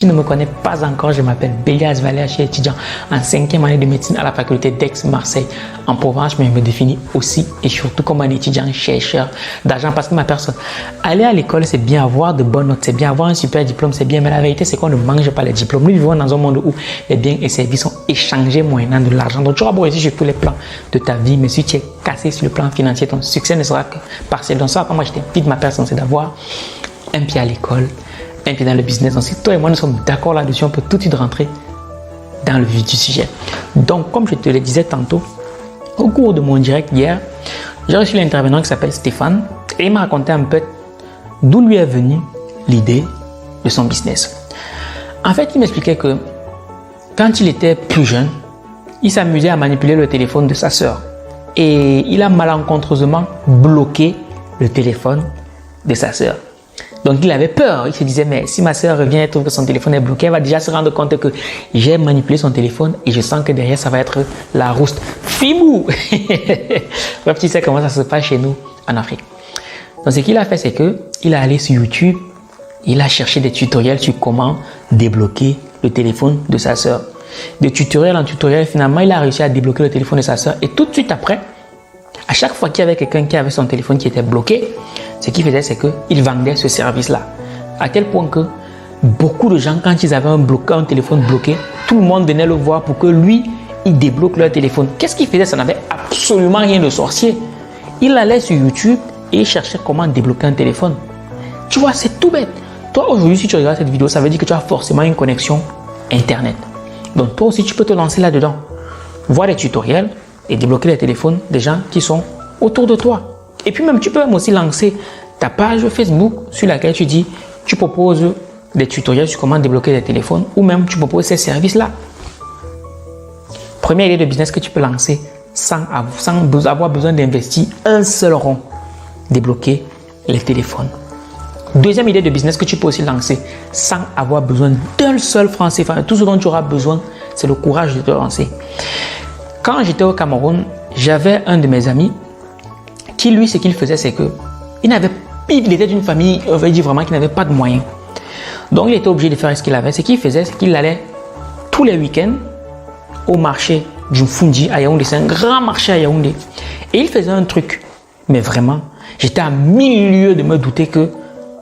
Tu ne me connais pas encore, je m'appelle Bélias Valère, je suis étudiant en 5e année de médecine à la faculté d'Aix-Marseille en Provence, mais je me définis aussi et surtout comme un étudiant chercheur d'argent parce que ma personne, aller à l'école c'est bien, avoir de bonnes notes, c'est bien, avoir un super diplôme c'est bien, mais la vérité c'est qu'on ne mange pas les diplômes. Nous vivons dans un monde où les biens et services sont échangés moyennant de l'argent. Donc tu auras beau réussir sur tous les plans de ta vie, mais si tu es cassé sur le plan financier, ton succès ne sera que partiel. Donc ça, moi je t'invite, ma personne, c'est d'avoir un pied à l'école, un pied dans le business. Donc, si toi et moi nous sommes d'accord là-dessus, on peut tout de suite rentrer dans le vif du sujet. Donc, comme je te le disais tantôt, au cours de mon direct hier, j'ai reçu l'intervenant qui s'appelle Stéphane et il m'a raconté un peu d'où lui est venue l'idée de son business. En fait, il m'expliquait que quand il était plus jeune, il s'amusait à manipuler le téléphone de sa sœur et il a malencontreusement bloqué le téléphone de sa sœur. Donc il avait peur, il se disait mais si ma soeur revient et trouve que son téléphone est bloqué, elle va déjà se rendre compte que j'ai manipulé son téléphone et je sens que derrière ça va être la rouste. Fibou. Bref, tu sais comment ça se passe chez nous en Afrique. Donc ce qu'il a fait, c'est que il est allé sur YouTube, il a cherché des tutoriels sur comment débloquer le téléphone de sa soeur. De tutoriel en tutoriel, finalement il a réussi à débloquer le téléphone de sa soeur et tout de suite après, à chaque fois qu'il y avait quelqu'un qui avait son téléphone qui était bloqué, ce qu'il faisait, c'est qu'il vendait ce service-là. À tel point que beaucoup de gens, quand ils avaient un téléphone bloqué, tout le monde venait le voir pour que lui, il débloque leur téléphone. Qu'est-ce qu'il faisait? Ça n'avait absolument rien de sorcier. Il allait sur YouTube et il cherchait comment débloquer un téléphone. Tu vois, c'est tout bête. Toi, aujourd'hui, si tu regardes cette vidéo, ça veut dire que tu as forcément une connexion Internet. Donc, toi aussi, tu peux te lancer là-dedans. Voir les tutoriels et débloquer les téléphones des gens qui sont autour de toi. Et puis même, tu peux même aussi lancer ta page Facebook sur laquelle tu proposes des tutoriels sur comment débloquer les téléphones ou même tu proposes ces services-là. Première idée de business que tu peux lancer sans avoir besoin d'investir un seul rond, débloquer les téléphones. Deuxième idée de business que tu peux aussi lancer sans avoir besoin d'un seul franc CFA. Tout ce dont tu auras besoin, c'est le courage de te lancer. Quand j'étais au Cameroun, j'avais un de mes amis qui, lui, ce qu'il faisait, c'est que il était d'une famille, on va dire vraiment, qui n'avait pas de moyens. Donc, il était obligé de faire ce qu'il avait. Ce qu'il faisait, c'est qu'il allait tous les week-ends au marché du Fundi à Yaoundé. C'est un grand marché à Yaoundé. Et il faisait un truc. Mais vraiment, j'étais à 1000 lieues de me douter que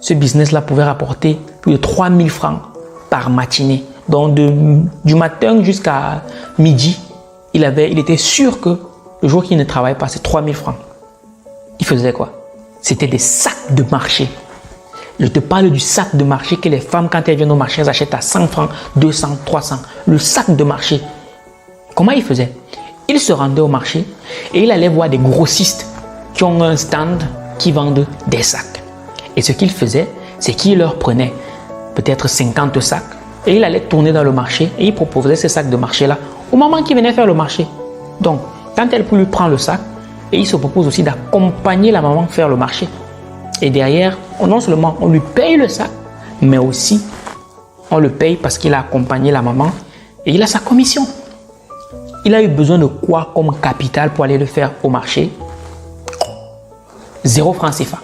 ce business-là pouvait rapporter plus de 3000 francs par matinée. Donc, du matin jusqu'à midi, il était sûr que le jour qu'il ne travaillait pas, c'est 3000 francs. Il faisait quoi? C'était des sacs de marché. Je te parle du sac de marché que les femmes, quand elles viennent au marché, elles achètent à 100 francs, 200, 300. Le sac de marché. Comment il faisait? Il se rendait au marché et il allait voir des grossistes qui ont un stand qui vendent des sacs. Et ce qu'il faisait, c'est qu'il leur prenait peut-être 50 sacs et il allait tourner dans le marché et il proposait ces sacs de marché-là au moment qu'il venait faire le marché. Donc, quand elle lui prend le sac, et il se propose aussi d'accompagner la maman faire le marché. Et derrière, non seulement on lui paye le sac, mais aussi on le paye parce qu'il a accompagné la maman et il a sa commission. Il a eu besoin de quoi comme capital pour aller le faire au marché? 0 franc CFA.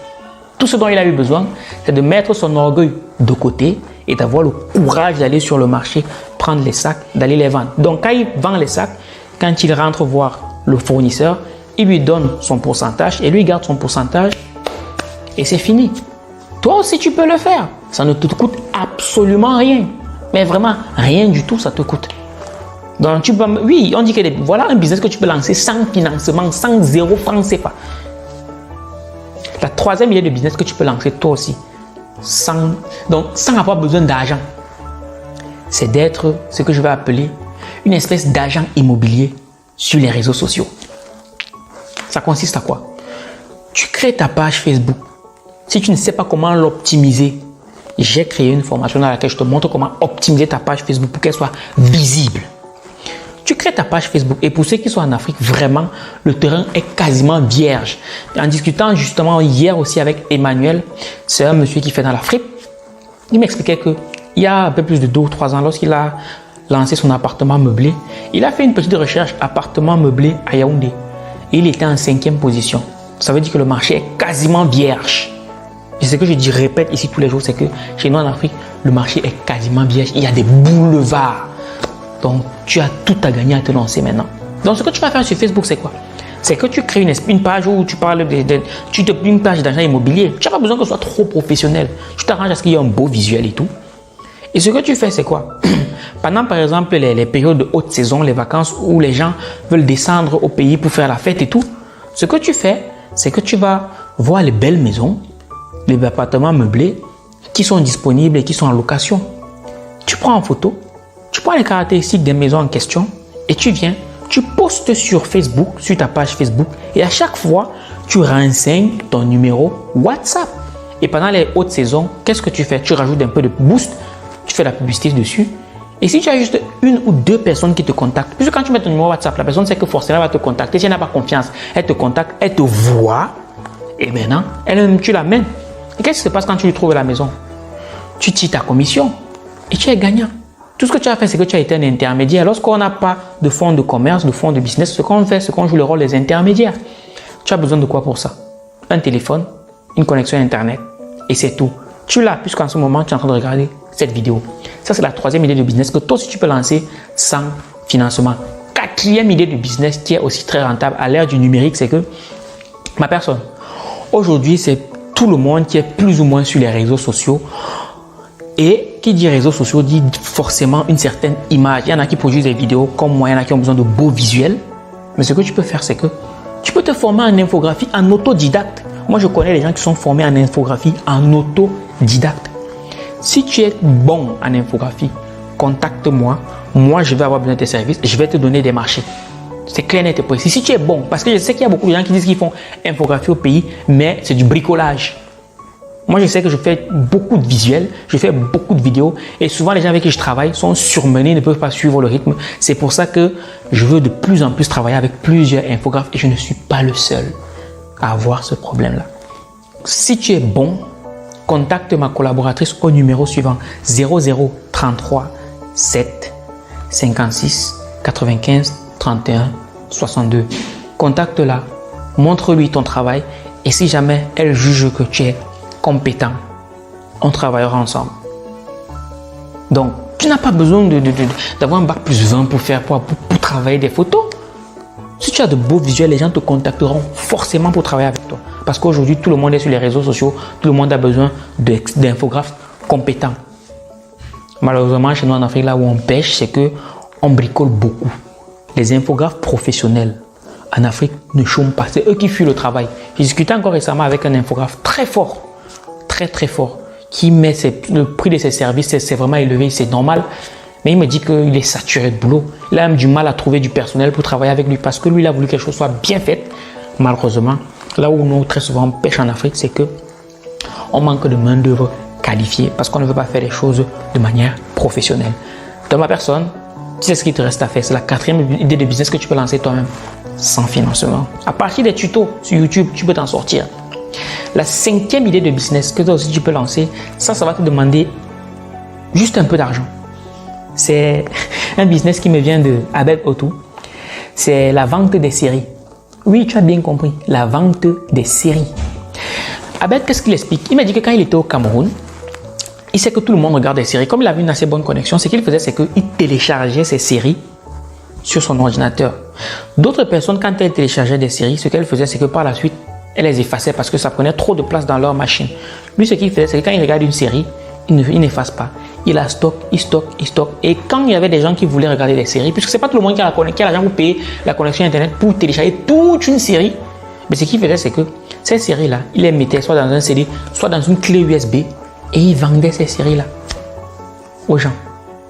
Tout ce dont il a eu besoin, c'est de mettre son orgueil de côté et d'avoir le courage d'aller sur le marché, prendre les sacs, d'aller les vendre. Donc quand il vend les sacs, quand il rentre voir le fournisseur, il lui donne son pourcentage et lui garde son pourcentage et c'est fini. Toi aussi, tu peux le faire. Ça ne te coûte absolument rien. Mais vraiment, rien du tout, ça te coûte. Donc, oui, on dit que voilà un business que tu peux lancer sans financement, sans 0 franc CFA. La troisième idée de business que tu peux lancer toi aussi, sans avoir besoin d'argent, c'est d'être ce que je vais appeler une espèce d'agent immobilier sur les réseaux sociaux. Ça consiste à quoi? Tu crées ta page Facebook. Si tu ne sais pas comment l'optimiser, j'ai créé une formation dans laquelle je te montre comment optimiser ta page Facebook pour qu'elle soit visible. Tu crées ta page Facebook et pour ceux qui sont en Afrique, vraiment, le terrain est quasiment vierge. En discutant justement hier aussi avec Emmanuel, c'est un monsieur qui fait dans l'Afrique, il m'expliquait qu'il y a un peu plus de 2 ou 3 ans, lorsqu'il a lancé son appartement meublé, il a fait une petite recherche appartement meublé à Yaoundé. Et il était en 5e position. Ça veut dire que le marché est quasiment vierge. Et ce que je répète ici tous les jours, c'est que chez nous en Afrique, le marché est quasiment vierge. Il y a des boulevards. Donc, tu as tout à gagner à te lancer maintenant. Donc, ce que tu vas faire sur Facebook, c'est quoi? C'est que tu crées une page où tu parles une page d'agent immobilier. Tu n'as pas besoin que ce soit trop professionnel. Tu t'arranges à ce qu'il y ait un beau visuel et tout. Et ce que tu fais, c'est quoi? Pendant, par exemple, les périodes de haute saison, les vacances où les gens veulent descendre au pays pour faire la fête et tout, ce que tu fais, c'est que tu vas voir les belles maisons, les appartements meublés qui sont disponibles et qui sont en location. Tu prends en photo, tu prends les caractéristiques des maisons en question et tu viens, tu postes sur Facebook, sur ta page Facebook et à chaque fois, tu renseignes ton numéro WhatsApp. Et pendant les hautes saisons, qu'est-ce que tu fais? Tu rajoutes un peu de boost, tu fais la publicité dessus. Et si tu as juste une ou deux personnes qui te contactent, puisque quand tu mets ton numéro WhatsApp, la personne sait que forcément elle va te contacter. Si elle n'a pas confiance, elle te contacte, elle te voit et maintenant, tu l'amènes. Et qu'est-ce qui se passe quand tu lui trouves la maison? Tu tires ta commission et tu es gagnant. Tout ce que tu as fait, c'est que tu as été un intermédiaire. Lorsqu'on n'a pas de fonds de commerce, de fonds de business, ce qu'on fait, c'est qu'on joue le rôle des intermédiaires. Tu as besoin de quoi pour ça? Un téléphone, une connexion Internet et c'est tout. Tu l'as puisqu'en ce moment, tu es en train de regarder cette vidéo. Ça, c'est la troisième idée de business que toi aussi tu peux lancer sans financement. Quatrième idée de business qui est aussi très rentable à l'ère du numérique, c'est que ma personne, aujourd'hui, c'est tout le monde qui est plus ou moins sur les réseaux sociaux. Et qui dit réseaux sociaux dit forcément une certaine image. Il y en a qui produisent des vidéos comme moi, il y en a qui ont besoin de beaux visuels. Mais ce que tu peux faire, c'est que tu peux te former en infographie en autodidacte. Moi, je connais des gens qui sont formés en infographie en autodidacte. Si tu es bon en infographie, contacte-moi. Moi, je vais avoir besoin de tes services. Je vais te donner des marchés. C'est clair, net et précis. Si tu es bon, parce que je sais qu'il y a beaucoup de gens qui disent qu'ils font infographie au pays, mais c'est du bricolage. Moi, je sais que je fais beaucoup de visuels, je fais beaucoup de vidéos et souvent les gens avec qui je travaille sont surmenés, ne peuvent pas suivre le rythme. C'est pour ça que je veux de plus en plus travailler avec plusieurs infographes et je ne suis pas le seul à avoir ce problème-là. Si tu es bon, contacte ma collaboratrice au numéro suivant 0033 7 56 95 31 62. Contacte-la, montre-lui ton travail et si jamais elle juge que tu es compétent, on travaillera ensemble. Donc, tu n'as pas besoin d'avoir un bac plus 20 pour travailler des photos. Si tu as de beaux visuels, les gens te contacteront forcément pour travailler avec toi. Parce qu'aujourd'hui, tout le monde est sur les réseaux sociaux, tout le monde a besoin d'infographes compétents. Malheureusement, chez nous en Afrique, là où on pêche, c'est qu'on bricole beaucoup. Les infographes professionnels en Afrique ne chôment pas. C'est eux qui fuient le travail. J'ai discuté encore récemment avec un infographe très fort, très fort, qui met le prix de ses services, c'est vraiment élevé, c'est normal. Mais il me dit qu'il est saturé de boulot. Il a même du mal à trouver du personnel pour travailler avec lui parce que lui, il a voulu que quelque chose soit bien fait. Malheureusement, là où nous, très souvent, on pêche en Afrique, c'est qu'on manque de main-d'œuvre qualifiée parce qu'on ne veut pas faire les choses de manière professionnelle. Dans ma personne, tu sais ce qu'il te reste à faire. C'est la quatrième idée de business que tu peux lancer toi-même sans financement. À partir des tutos sur YouTube, tu peux t'en sortir. La cinquième idée de business que toi aussi tu peux lancer, ça va te demander juste un peu d'argent. C'est un business qui me vient de Abed Otou. C'est la vente des séries. Oui, tu as bien compris, la vente des séries. Abed, qu'est-ce qu'il explique? Il m'a dit que quand il était au Cameroun, il sait que tout le monde regarde des séries. Comme il avait une assez bonne connexion, ce qu'il faisait, c'est qu'il téléchargeait ses séries sur son ordinateur. D'autres personnes, quand elles téléchargeaient des séries, ce qu'elles faisaient, c'est que par la suite, elles les effaçaient parce que ça prenait trop de place dans leur machine. Lui, ce qu'il faisait, c'est que quand il regarde une série, il n'efface pas. Il la stocke, il stocke. Et quand il y avait des gens qui voulaient regarder des séries, puisque ce n'est pas tout le monde qui a l'argent pour payer la connexion Internet pour télécharger toute une série, mais ce qu'il faisait, c'est que ces séries-là, il les mettait soit dans un CD, soit dans une clé USB et il vendait ces séries-là aux gens.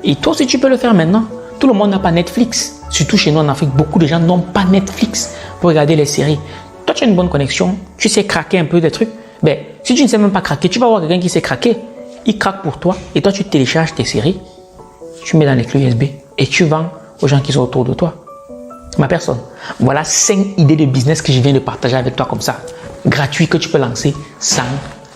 Et toi aussi, tu peux le faire maintenant. Tout le monde n'a pas Netflix. Surtout chez nous en Afrique, beaucoup de gens n'ont pas Netflix pour regarder les séries. Toi, tu as une bonne connexion, tu sais craquer un peu des trucs. Ben, si tu ne sais même pas craquer, tu vas voir quelqu'un qui sait craquer. Il craque pour toi et toi, tu télécharges tes séries, tu mets dans les clés USB et tu vends aux gens qui sont autour de toi. Ma personne, voilà 5 idées de business que je viens de partager avec toi comme ça, gratuit que tu peux lancer sans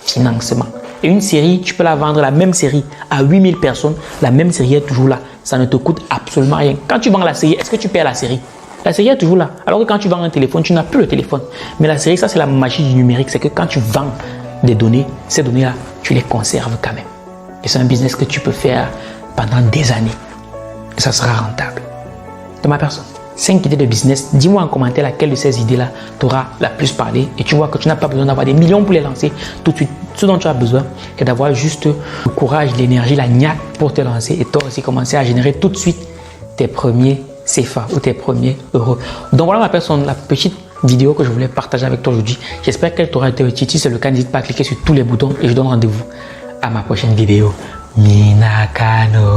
financement. Et une série, tu peux la vendre, la même série, à 8000 personnes, la même série est toujours là. Ça ne te coûte absolument rien. Quand tu vends la série, est-ce que tu perds la série? La série est toujours là. Alors que quand tu vends un téléphone, tu n'as plus le téléphone. Mais la série, ça c'est la magie du numérique, c'est que quand tu vends des données, ces données-là, tu les conserves quand même. Et c'est un business que tu peux faire pendant des années. Et ça sera rentable. De ma personne. 5 idées de business. Dis-moi en commentaire laquelle de ces idées-là t'aura la plus parlé. Et tu vois que tu n'as pas besoin d'avoir des millions pour les lancer tout de suite. Ce dont tu as besoin, c'est d'avoir juste le courage, l'énergie, la niaque pour te lancer. Et toi aussi commencer à générer tout de suite tes premiers CFA ou tes premiers euros. Donc voilà ma personne, la petite vidéo que je voulais partager avec toi aujourd'hui. J'espère qu'elle t'aura été utile. Si c'est le cas, n'hésite pas à cliquer sur tous les boutons et je donne rendez-vous à ma prochaine vidéo. Minakano.